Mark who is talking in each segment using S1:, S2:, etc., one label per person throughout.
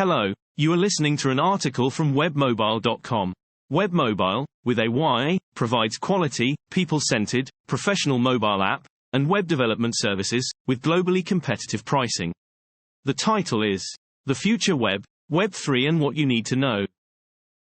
S1: Hello, you are listening to an article from webmobile.com. WebMobile, with a Y, provides quality, people-centered, professional mobile app and web development services with globally competitive pricing. The title is The Future Web, Web 3 and What You Need to Know.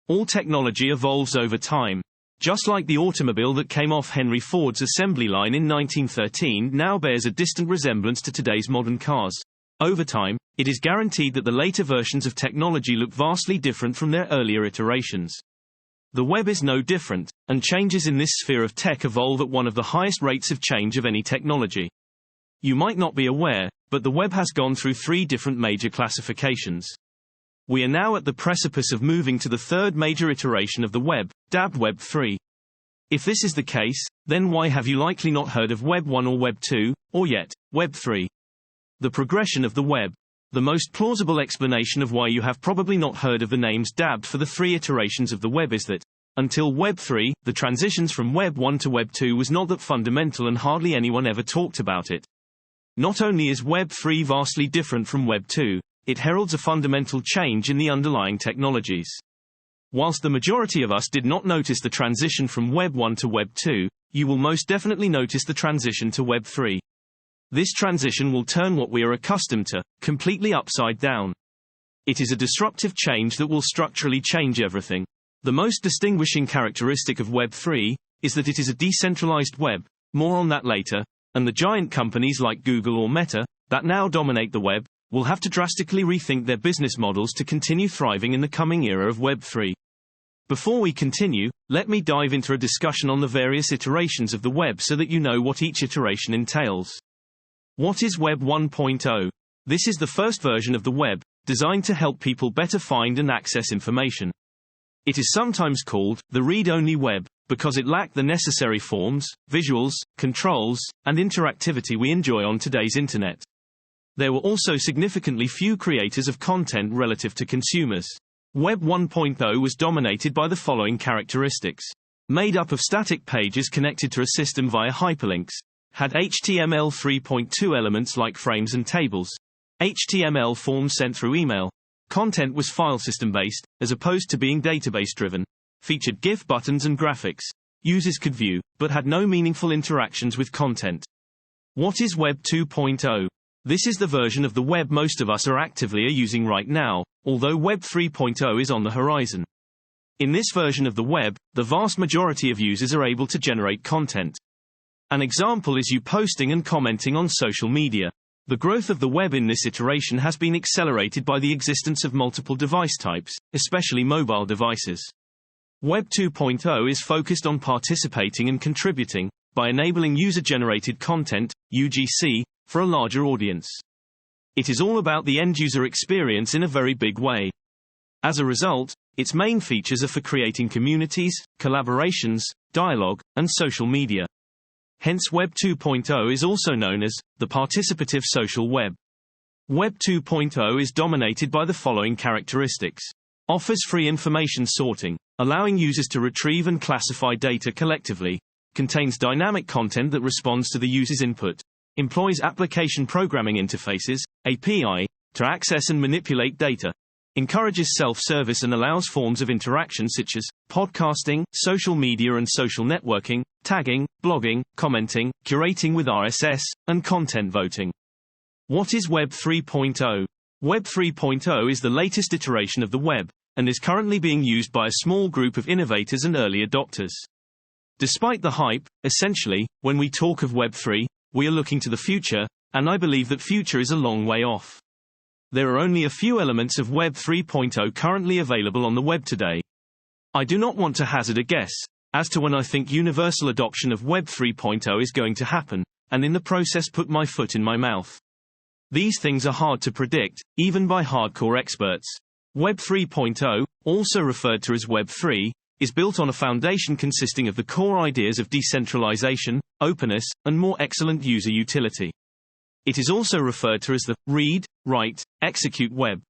S1: All technology evolves over time. Just like the automobile that came off Henry Ford's assembly line in 1913 now bears a distant resemblance to today's modern cars. Over time, it is guaranteed that the later versions of technology look vastly different from their earlier iterations. The web is no different, and changes in this sphere of tech evolve at one of the highest rates of change of any technology. You might not be aware, but the web has gone through 3 different major classifications. We are now at the precipice of moving to the third major iteration of the web, dubbed Web 3. If this is the case, then why have you likely not heard of Web 1 or Web 2, or yet, Web 3? The progression of the web. The most plausible explanation of why you have probably not heard of the names dubbed for the 3 iterations of the web is that, until Web 3, the transitions from Web 1 to Web 2 was not that fundamental and hardly anyone ever talked about it. Not only is Web 3 vastly different from Web 2, it heralds a fundamental change in the underlying technologies. Whilst the majority of us did not notice the transition from Web 1 to Web 2, you will most definitely notice the transition to Web 3. This transition will turn what we are accustomed to completely upside down. It is a disruptive change that will structurally change everything. The most distinguishing characteristic of Web 3 is that it is a decentralized web, more on that later, and the giant companies like Google or Meta, that now dominate the web, will have to drastically rethink their business models to continue thriving in the coming era of Web 3. Before we continue, let me dive into a discussion on the various iterations of the web so that you know what each iteration entails. What is Web 1.0? This is the first version of the web, designed to help people better find and access information. It is sometimes called the read-only web, because it lacked the necessary forms, visuals, controls, and interactivity we enjoy on today's internet. There were also significantly few creators of content relative to consumers. Web 1.0 was dominated by the following characteristics. Made up of static pages connected to a system via hyperlinks. Had HTML 3.2 elements like frames and tables. HTML forms sent through email. Content was file system based, as opposed to being database driven. Featured GIF buttons and graphics. Users could view, but had no meaningful interactions with content. What is Web 2.0? This is the version of the web most of us are actively using right now, although Web 3.0 is on the horizon. In this version of the web, the vast majority of users are able to generate content. An example is you posting and commenting on social media. The growth of the web in this iteration has been accelerated by the existence of multiple device types, especially mobile devices. Web 2.0 is focused on participating and contributing, by enabling user-generated content, UGC, for a larger audience. It is all about the end-user experience in a very big way. As a result, its main features are for creating communities, collaborations, dialogue, and social media. Hence Web 2.0 is also known as the participative social web. Web 2.0 is dominated by the following characteristics. Offers free information sorting, allowing users to retrieve and classify data collectively. Contains dynamic content that responds to the user's input. Employs application programming interfaces, API, to access and manipulate data. Encourages self-service and allows forms of interaction such as podcasting, social media and social networking, tagging, blogging, commenting, curating with RSS, and content voting. What is Web 3.0? Web 3.0 is the latest iteration of the web, and is currently being used by a small group of innovators and early adopters. Despite the hype, essentially, when we talk of Web 3, we are looking to the future, and I believe that future is a long way off. There are only a few elements of Web 3.0 currently available on the web today. I do not want to hazard a guess as to when I think universal adoption of Web 3.0 is going to happen, and in the process put my foot in my mouth. These things are hard to predict, even by hardcore experts. Web 3.0, also referred to as Web 3, is built on a foundation consisting of the core ideas of decentralization, openness, and more excellent user utility. It is also referred to as the read, write, execute web.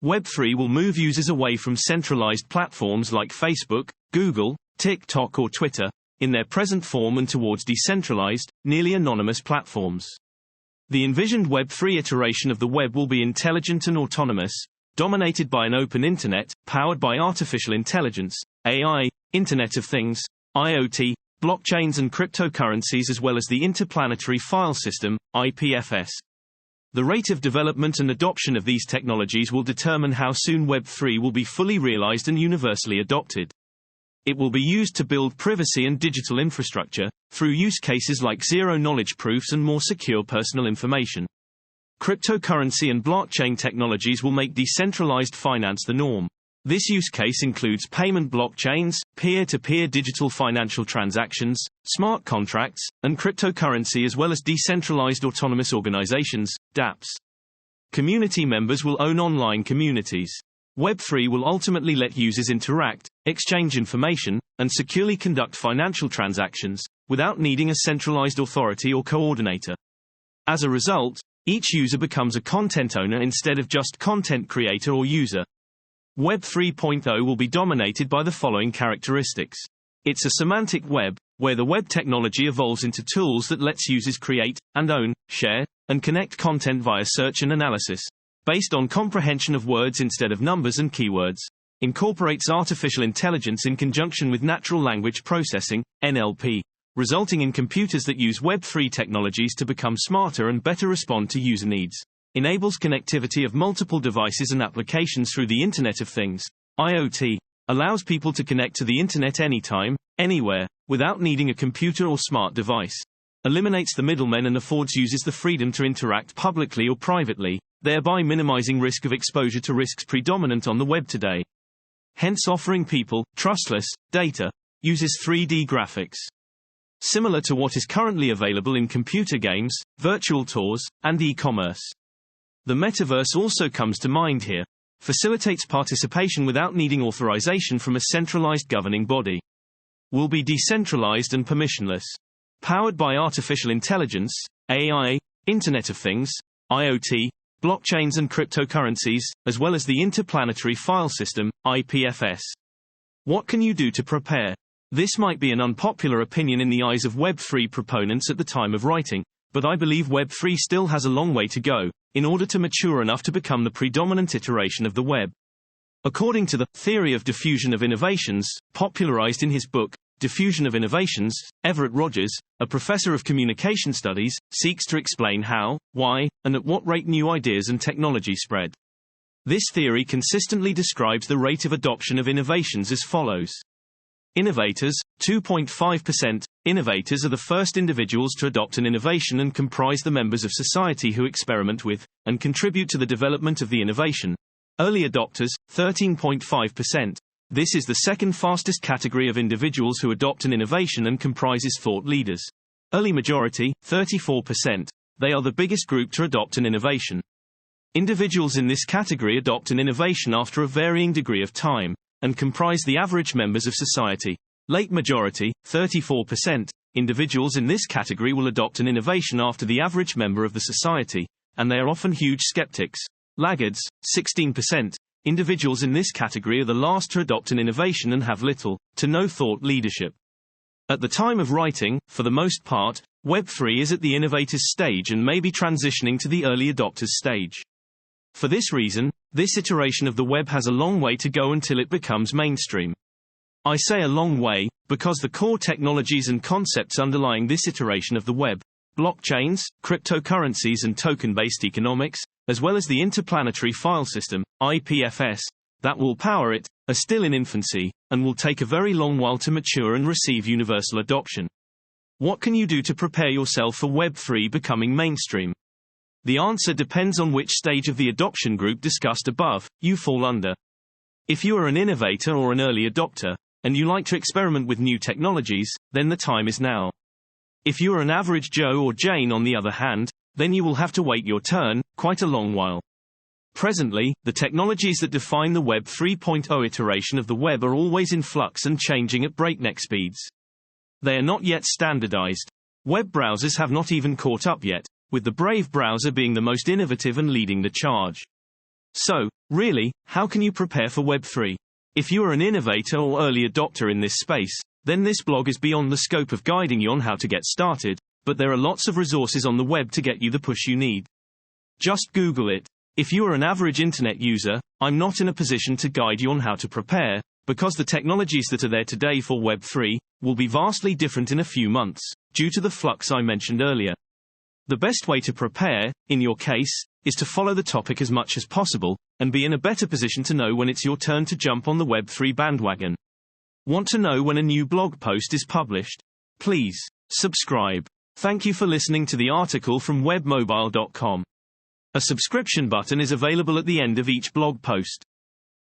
S1: Web 3 will move users away from centralized platforms like Facebook, Google, TikTok or Twitter, in their present form and towards decentralized, nearly anonymous platforms. The envisioned Web 3 iteration of the web will be intelligent and autonomous, dominated by an open internet, powered by artificial intelligence, AI, Internet of Things, IoT, blockchains and cryptocurrencies, as well as the interplanetary file system, IPFS. The rate of development and adoption of these technologies will determine how soon Web 3 will be fully realized and universally adopted. It will be used to build privacy and digital infrastructure, through use cases like zero-knowledge proofs and more secure personal information. Cryptocurrency and blockchain technologies will make decentralized finance the norm. This use case includes payment blockchains, peer-to-peer digital financial transactions, smart contracts, and cryptocurrency, as well as decentralized autonomous organizations, dApps. Community members will own online communities. Web 3 will ultimately let users interact, exchange information, and securely conduct financial transactions, without needing a centralized authority or coordinator. As a result, each user becomes a content owner instead of just content creator or user. Web 3.0 will be dominated by the following characteristics. It's a semantic web, where the web technology evolves into tools that lets users create, and own, share, and connect content via search and analysis, based on comprehension of words instead of numbers and keywords, incorporates artificial intelligence in conjunction with natural language processing, NLP, resulting in computers that use Web 3 technologies to become smarter and better respond to user needs. Enables connectivity of multiple devices and applications through the Internet of Things, IoT, allows people to connect to the Internet anytime, anywhere, without needing a computer or smart device. Eliminates the middlemen and affords users the freedom to interact publicly or privately, thereby minimizing risk of exposure to risks predominant on the web today. Hence offering people trustless data. Uses 3D graphics. Similar to what is currently available in computer games, virtual tours, and e-commerce. The metaverse also comes to mind here. Facilitates participation without needing authorization from a centralized governing body. Will be decentralized and permissionless. Powered by artificial intelligence, AI, Internet of Things, IoT, blockchains and cryptocurrencies, as well as the interplanetary file system, IPFS. What can you do to prepare? This might be an unpopular opinion in the eyes of Web 3 proponents at the time of writing, but I believe Web 3 still has a long way to go, in order to mature enough to become the predominant iteration of the web. According to the theory of diffusion of innovations, popularized in his book, Diffusion of Innovations, Everett Rogers, a professor of communication studies, seeks to explain how, why, and at what rate new ideas and technology spread. This theory consistently describes the rate of adoption of innovations as follows. Innovators, 2.5%. Innovators are the first individuals to adopt an innovation and comprise the members of society who experiment with, and contribute to the development of the innovation. Early adopters, 13.5%. This is the second fastest category of individuals who adopt an innovation and comprises thought leaders. Early majority, 34%. They are the biggest group to adopt an innovation. Individuals in this category adopt an innovation after a varying degree of time, and comprise the average members of society. Late majority, 34%. Individuals in this category will adopt an innovation after the average member of the society, and they are often huge skeptics. Laggards, 16%. Individuals in this category are the last to adopt an innovation and have little to no thought leadership. At the time of writing, for the most part, Web 3 is at the innovators stage and may be transitioning to the early adopters stage. For this reason, this iteration of the web has a long way to go until it becomes mainstream. I say a long way, because the core technologies and concepts underlying this iteration of the web, blockchains, cryptocurrencies and token-based economics, as well as the interplanetary file system, IPFS, that will power it, are still in infancy, and will take a very long while to mature and receive universal adoption. What can you do to prepare yourself for Web 3 becoming mainstream? The answer depends on which stage of the adoption group discussed above you fall under. If you are an innovator or an early adopter, and you like to experiment with new technologies, then the time is now. If you are an average Joe or Jane, on the other hand, then you will have to wait your turn, quite a long while. Presently, the technologies that define the Web 3.0 iteration of the web are always in flux and changing at breakneck speeds. They are not yet standardized. Web browsers have not even caught up yet, with the Brave browser being the most innovative and leading the charge. So, really, how can you prepare for Web 3? If you are an innovator or early adopter in this space, then this blog is beyond the scope of guiding you on how to get started, but there are lots of resources on the web to get you the push you need. Just Google it. If you are an average internet user, I'm not in a position to guide you on how to prepare, because the technologies that are there today for Web 3 will be vastly different in a few months, due to the flux I mentioned earlier. The best way to prepare, in your case, is to follow the topic as much as possible, and be in a better position to know when it's your turn to jump on the Web 3 bandwagon. Want to know when a new blog post is published? Please subscribe. Thank you for listening to the article from webmobile.com. A subscription button is available at the end of each blog post.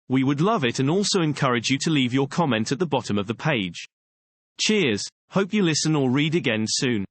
S1: We would love it and also encourage you to leave your comment at the bottom of the page. Cheers, hope you listen or read again soon.